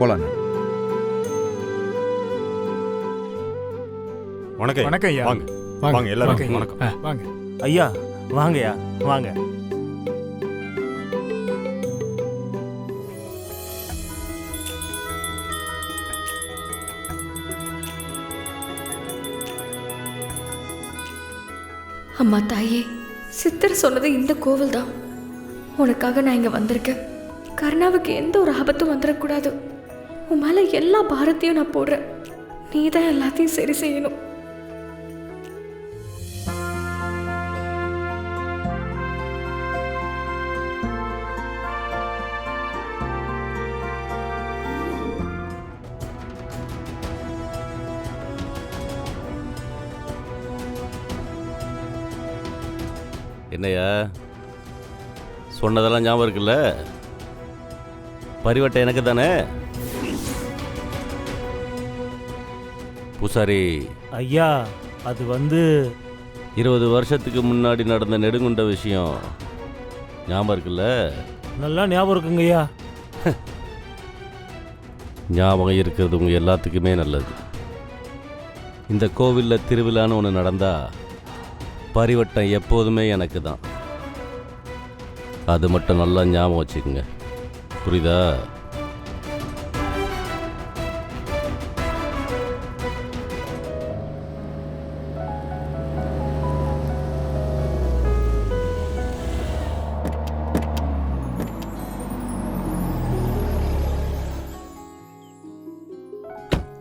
போலாண்ணா. வணக்கம். வணக்கம் ஐயா. வாங்க வாங்க எல்லாரும் வணக்கம். வாங்க ஐயா வாங்கய்யா வாங்க. அம்மா தாயே, சித்தர் சொன்னது இந்த கோவில் தான். உனக்காக நான் இங்கே வந்திருக்கேன். கருணாவுக்கு எந்த ஒரு ஆபத்தும் வந்துடக்கூடாது. உன் மேலே எல்லா பாரத்தையும் நான் போடுறேன். நீ தான் எல்லாத்தையும் சரி செய்யணும். என்னையா சொன்னதெல்லாம் ஞாபகம் இருக்குல்ல? பரிவட்டை எனக்கு தானே? பூசாரி ஐயா அது 20 வருஷத்துக்கு முன்னாடி நடந்த நெடுங்குண்ட விஷயம் ஞாபகம் இருக்குல்ல? நல்லா ஞாபகம் இருக்குங்கய்யா. ஞாபகம் இருக்கிறது உங்க எல்லாத்துக்குமே நல்லது. இந்த கோவிலில் திருவிழான்னு ஒன்று நடந்தா பரிவட்டம் எப்போதுமே எனக்கு தான். அது மட்டும் நல்லா ஞாபகம் வச்சுக்கோங்க, புரியுதா?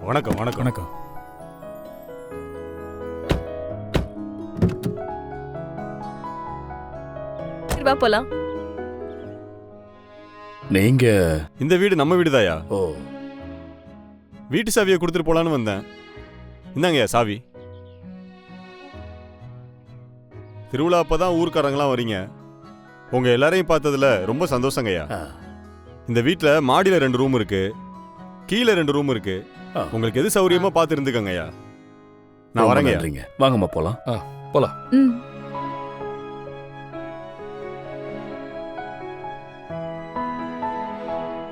வணக்கம் வணக்கம் வணக்கம். வா போலாம். நீங்க இந்த வீடு நம்ம வீடுதாயா? ஓ, வீட்டு சாவியை கொடுத்துட்டு போலான்னு வந்தேன். இந்தாங்கய்யா சாவி. திருவிழா அப்பதான் ஊர்க்காரங்களாம் வரீங்க. உங்க எல்லாரையும் பார்த்ததுல ரொம்ப சந்தோஷங்கய்யா. இந்த வீட்டில் மாடியில் 2 ரூம் இருக்கு, கீழே 2 ரூம் இருக்கு. உங்களுக்கு எது சௌரியமா பார்த்து இருந்துக்கங்கய்யா. நான் வரேங்க. வாங்கம்மா போலாம். போலாம்.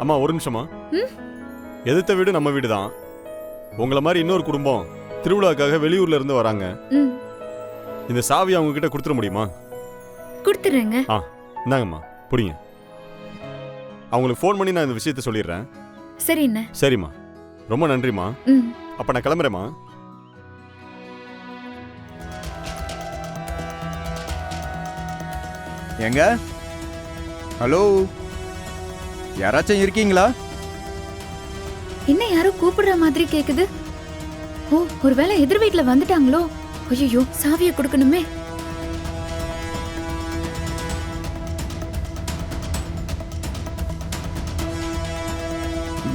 அம்மா ஒரு நிமிஷமா. எதிர்த்த வீடு நம்ம வீடு தான். உங்களை மாதிரி இன்னொரு குடும்பம் திருவிழாக்காக வெளியூர்ல இருந்து வராங்க. இந்த சாவி அவங்க கிட்ட கொடுத்துட முடியுமா? கொடுத்துறேங்க. இந்தாங்கம்மா புடிங்க. அவங்களுக்கு ஃபோன் பண்ணி நான் இந்த விஷயத்த சொல்லிடுறேன். சரிண்ணே. சரிம்மா, ரொம்ப நன்றிம்மா. அப்ப நான் கிளம்புறேம்மா. ஏங்க, ஹலோ, யாராச்சும் இருக்கீங்களா? என்ன யாரோ கூப்பிடுற மாதிரி கேக்குது. ஓ, ஒருவேளை எதிர் வீட்டுல வந்துட்டாங்களோ? ஐயோ, சாவியை கொடுக்கணுமே.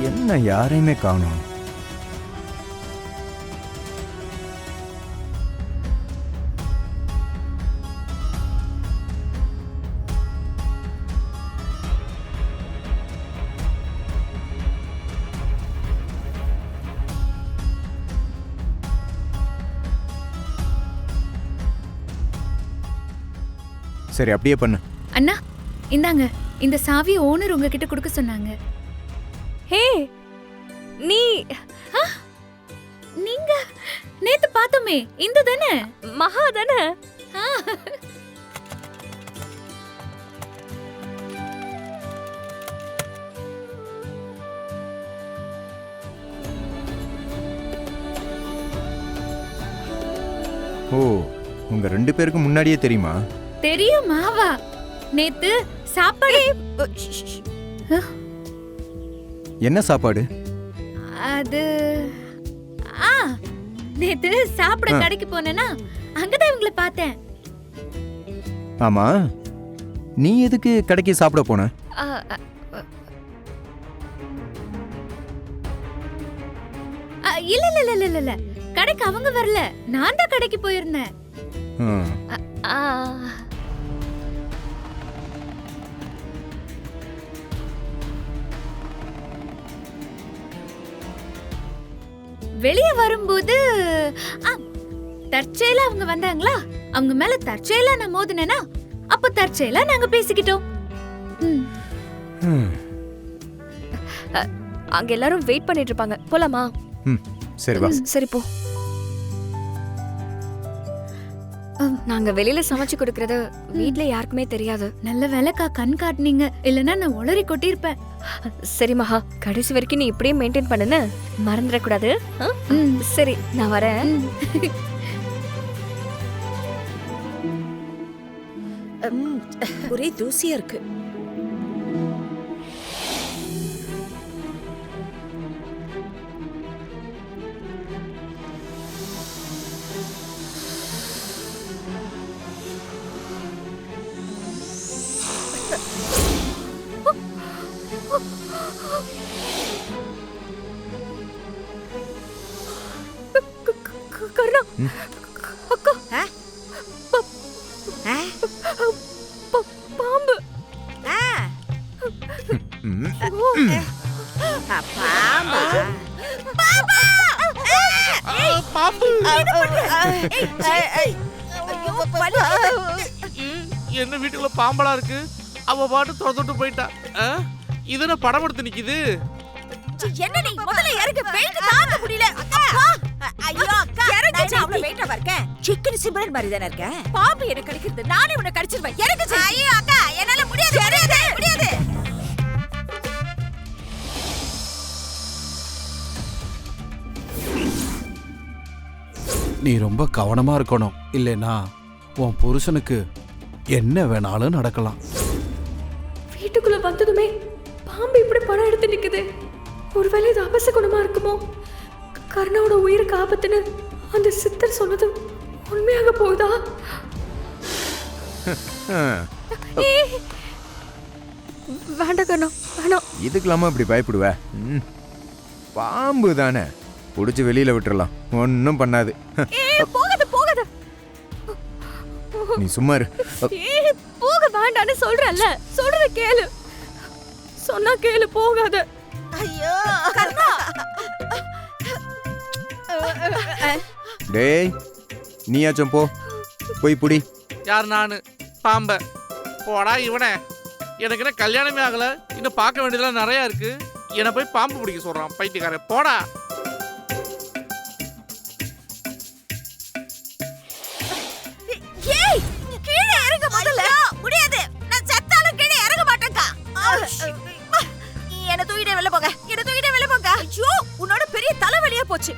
என்ன யாரையுமே காணோம். சரி, அப்படியே பண்ணு. அண்ணா இந்தாங்க, இந்த சாவியை ஓனர் உங்ககிட்ட கொடுக்க சொன்னாங்க. ஹே, நீங்க நேத்து பார்த்தோமே, இந்த தானே? மகா தானே? ஓ, உங்க 2 பேருக்கு முன்னாடியே தெரியுமா? தெரியுமாவா? நேத்து சாப்பாடு. என்ன சாப்பாடு? அது நேத்து சாப்பிட கடைக்கு போனேனா, அங்கதான் இவங்களை பார்த்தேன். ஆமா, நீ எதுக்கு கடைக்கு சாப்பிட போன? இல்ல இல்ல இல்ல இல்ல, கடைக்கு அவங்க வரல, நான் தான் கடைக்கு போயிருந்தேன். வெளியே வரும்போது தற்செயலா அவங்க வந்தாங்களா, அவங்க மேல தற்செயலா நான் மோதினேனா, அப்ப தற்செயலா நாங்க பேசிக்கிட்டோம். அங்க எல்லாரும் வெயிட் பண்ணிட்டு இருப்பாங்க. போலாமா? ம் சரி வா. சரி போ. நாங்க வெளியில சமைச்சு கொடுக்கறது வீட்ல யாருக்குமே தெரியாது. நல்ல வேலைக்கா கண் காட்டுனீங்க, இல்லனா நான் உளறி கொட்டிருப்பேன். சரி மகா, கடைசி வரைக்கும் நீ இப்படியே மெயின்டைன் பண்ணுன்னு மறந்துடக்கூடாது. சரி நான் வரேன். ஒரே தூசியா இருக்கு. கருணா அக்கா, பாம்பு. ம் என்ன வீட்டுக்குள்ள பாம்பலா இருக்கு? அவ பாட்டு தொட்டு போயிட்டா. இது என்ன படம் எடுத்து நிக்குது? என்ன நீ முதல்ல இறங்க, வெயிட் தாங்க முடியல. அப்பா ஐயோ அக்கா, நான் அவ்வளவு வெயிட்டா இருக்கேன். சிக்கன் சிம்ரன் மாதிரி தான இருக்க. பாம்பு என்ன கடிக்குது, நானே உன்னை கடிச்சிருவேன். இறங்க. ஐயோ அக்கா, என்னால முடியாது. முடியாது. நீ ரொம்ப கவனமா இருக்கணும், இல்லைனா உன் புருஷனுக்கு என்ன வேணாலும் நடக்கலாம். வீட்டுக்குள்ள வந்ததுமே பாம்பு இப்படி படம் எடுத்து நிக்குது. ஒருவேளை இது அபசகுணமா இருக்குமோ? கருணாவோட உயிருக்கு ஆபத்துன்னு அந்த சித்தர் சொன்னது உண்மையாக போகுதா? வேண்டாம் கருணா, வேணாம். இதுக்கெல்லாமா இப்படி பயப்படுவ? பாம்பு தானே, பிடிச்சி வெளியில விட்டுறலாம், ஒன்றும் பண்ணாது. போகாத. நீ சும்மா இரு. போக வேண்டான்னு சொல்றல்ல, சொல்றத கேளு. சொன்னா கேளு, போகாத. ஐயோ கர்ணா. டேய் நீயாச்சும் போ, போய் புடி. யார் நானு? பாம்ப போடா இவனே. எனக்கு என்ன கல்யாணமே ஆகல, இன்னும் பார்க்க வேண்டியதெல்லாம் நிறைய இருக்கு. என்னை போய் பாம்பு பிடிக்க சொல்றான் பைத்தியக்காரன். போடா. ஏய் கீழே இறங்க முதல்ல. முடியாது, நான் செத்தாலும் கீழே இறங்க மாட்டேன்க்கா. என்ன தூக்கிட்டே வெளில போங்க. ஐயோ உன்னோட பெரிய தலைவலியா போச்சு.